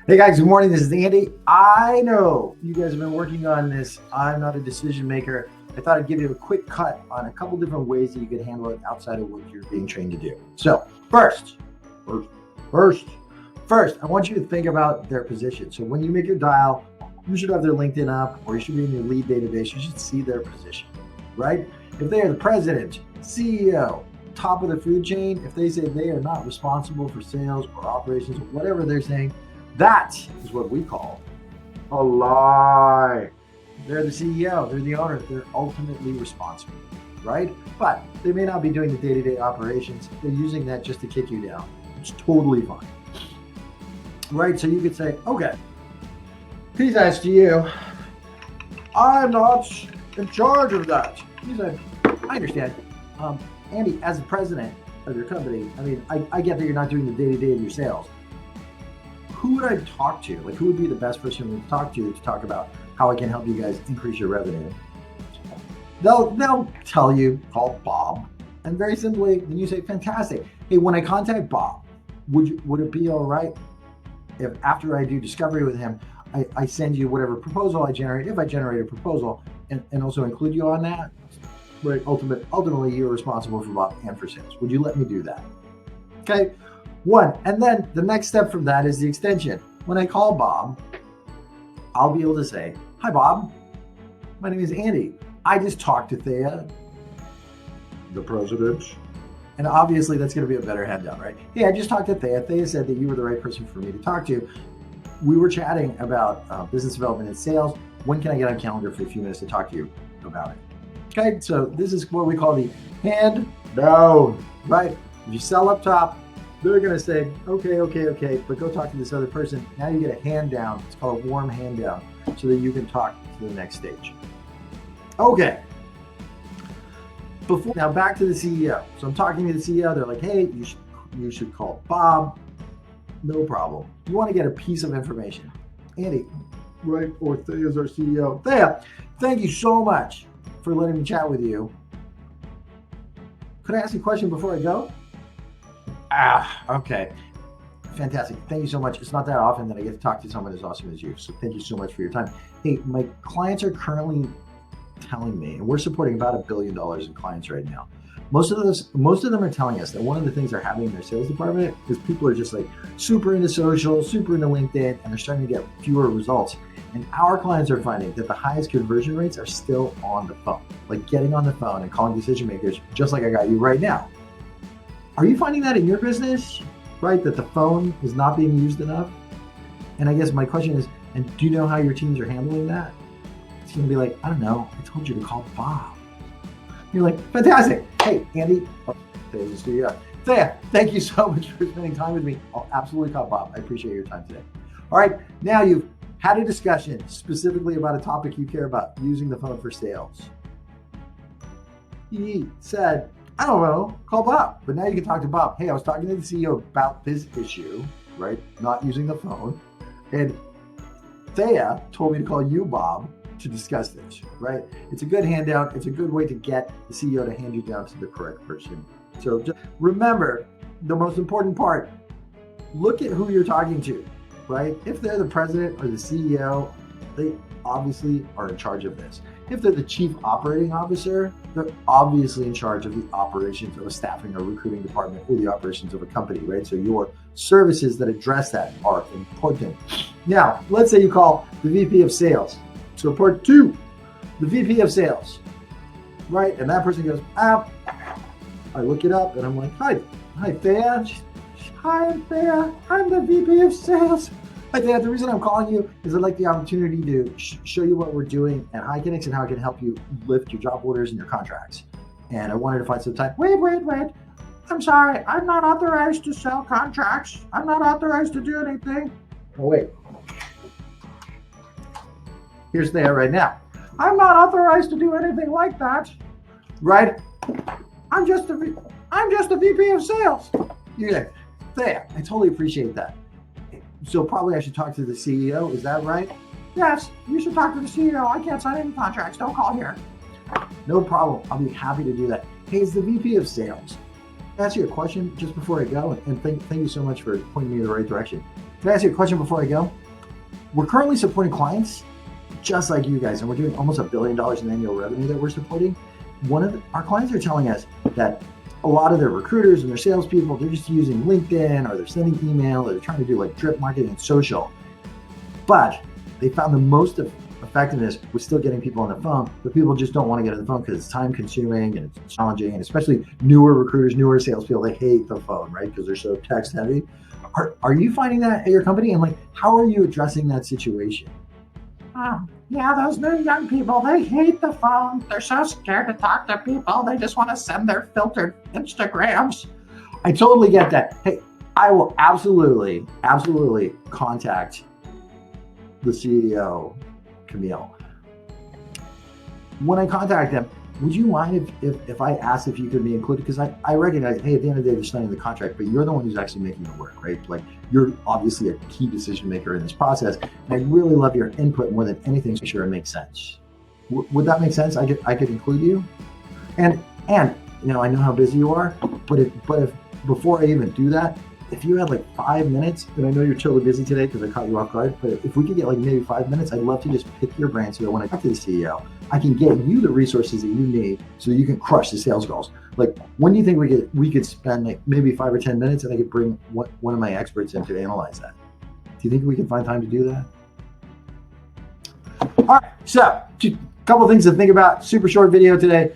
Hey guys, good morning. This is Andy. I know you guys have been working on this. I'm not a decision maker. I thought I'd give you a quick cut on a couple different ways that you could handle it outside of what you're being trained to do. So, first, I want you to think about their position. So, when you make your dial, you should have their LinkedIn up or you should be in your lead database. You should see their position, right? If they are the president, CEO, top of the food chain, if they say they are not responsible for sales or operations or whatever they're saying, that is what we call a lie. They're the CEO, they're the owner, they're ultimately responsible, right? But they may not be doing the day-to-day operations. They're using that just to kick you down. It's totally fine, right? So you could say, okay, he says to you, I'm not in charge of that. He said, I understand. Andy, as the president of your company, I get that you're not doing the day-to-day of your sales. Who would I talk to? Like, who would be the best person to talk about how I can help you guys increase your revenue? They'll tell you, call Bob. And very simply, then you say, fantastic. Hey, when I contact Bob, would it be all right if after I do discovery with him, I send you whatever proposal I generate, if I generate a proposal, and also include you on that? Right, ultimately, you're responsible for Bob and for sales. Would you let me do that? Okay. One, and then the next step from that is the extension. When I call Bob, I'll be able to say, hi, Bob. My name is Andy. I just talked to Thea, the president. And obviously, that's going to be a better handout, right? Hey, I just talked to Thea. Thea said that you were the right person for me to talk to. We were chatting about business development and sales. When can I get on calendar for a few minutes to talk to you about it? Okay, so this is what we call the hand down, right? If you sell up top, they're going to say, okay, but go talk to this other person. Now you get a hand down. It's called a warm hand down so that you can talk to the next stage. Okay. Now back to the CEO. So I'm talking to the CEO. They're like, hey, you should call Bob. No problem. You want to get a piece of information. Andy, right? Or Thea's our CEO. Thea, thank you so much for letting me chat with you. Could I ask you a question before I go? Okay. Fantastic. Thank you so much. It's not that often that I get to talk to someone as awesome as you. So thank you so much for your time. Hey, my clients are currently telling me, and we're supporting about $1 billion in clients right now. Most of them are telling us that one of the things they're having in their sales department is people are just like super into social, super into LinkedIn, and they're starting to get fewer results. And our clients are finding that the highest conversion rates are still on the phone, like getting on the phone and calling decision makers, just like I got you right now. Are you finding that in your business, right? That the phone is not being used enough? And I guess my question is, and do you know how your teams are handling that? It's going to be like, I don't know. I told you to call Bob. You're like, fantastic. Hey, Andy. Thea, thank you so much for spending time with me. I'll absolutely call Bob. I appreciate your time today. All right. Now you've had a discussion specifically about a topic you care about, using the phone for sales. He said, I don't know, call Bob. But now you can talk to Bob. Hey, I was talking to the CEO about this issue, right? Not using the phone. And Thea told me to call you, Bob, to discuss this, right? It's a good handout. It's a good way to get the CEO to hand you down to the correct person. So just remember the most important part. Look at who you're talking to, right? If they're the president or the CEO, they obviously are in charge of this. If they're the chief operating officer, they're obviously in charge of the operations of a staffing or recruiting department or the operations of a company, right? So your services that address that are important. Now, let's say you call the VP of sales. So part two, the VP of sales, right? And that person goes, I look it up and I'm like, hi, Thea. Hi, Thea. I'm the VP of sales. Hi, Thea. The reason I'm calling you is I'd like the opportunity to show you what we're doing at HighConnects and how I can help you lift your job orders and your contracts. And I wanted to find some time. Wait. I'm sorry. I'm not authorized to sell contracts. I'm not authorized to do anything. Oh, wait. Here's Thea right now. I'm not authorized to do anything like that. Right? I'm just a VP of sales. You're like, Thea, I totally appreciate that. So probably I should talk to the CEO. Is that right? Yes, you should talk to the CEO. I can't sign any contracts. Don't call here. No problem. I'll be happy to do that. Hey, it's the VP of sales. Can I ask you a question just before I go? And thank you so much for pointing me in the right direction. Can I ask you a question before I go? We're currently supporting clients just like you guys, and we're doing almost $1 billion in annual revenue that we're supporting. Our clients are telling us that a lot of their recruiters and their salespeople, they're just using LinkedIn, or they're sending email, or they're trying to do like drip marketing and social. But they found the most effectiveness was still getting people on the phone, but people just don't want to get on the phone because it's time consuming and it's challenging. And especially newer recruiters, newer salespeople, they hate the phone, right? Because they're so text heavy. Are you finding that at your company? And like, how are you addressing that situation? Yeah, those new young people, they hate the phone. They're so scared to talk to people. They just want to send their filtered Instagrams. I totally get that. Hey, I will absolutely contact the CEO, Camille. When I contact them, would you mind if I asked if you could be included? Because I recognize, hey, at the end of the day, they're signing the contract, but you're the one who's actually making it work, right? Like, you're obviously a key decision maker in this process. And I really love your input more than anything to make sure it makes sense. Would that make sense? I could include you? And you know, I know how busy you are, but if before I even do that, if you had like 5 minutes, and I know you're totally busy today because I caught you off guard, but if we could get like maybe 5 minutes, I'd love to just pick your brain so that when I talk to the CEO, I can get you the resources that you need so that you can crush the sales goals. Like, when do you think we could spend like maybe 5 or 10 minutes and I could bring one of my experts in to analyze that? Do you think we can find time to do that? All right, so a couple things to think about. Super short video today.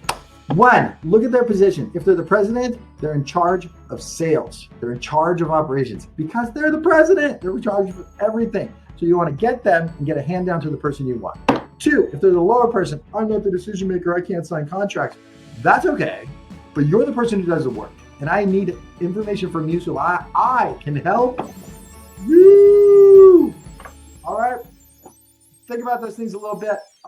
One, look at their position. If they're the president, they're in charge of sales. They're in charge of operations because they're the president. They're in charge of everything. So you want to get them and get a hand down to the person you want. Two, if they're the lower person, I'm not the decision maker, I can't sign contracts. That's okay, but you're the person who does the work. And I need information from you so I can help you. All right, think about those things a little bit.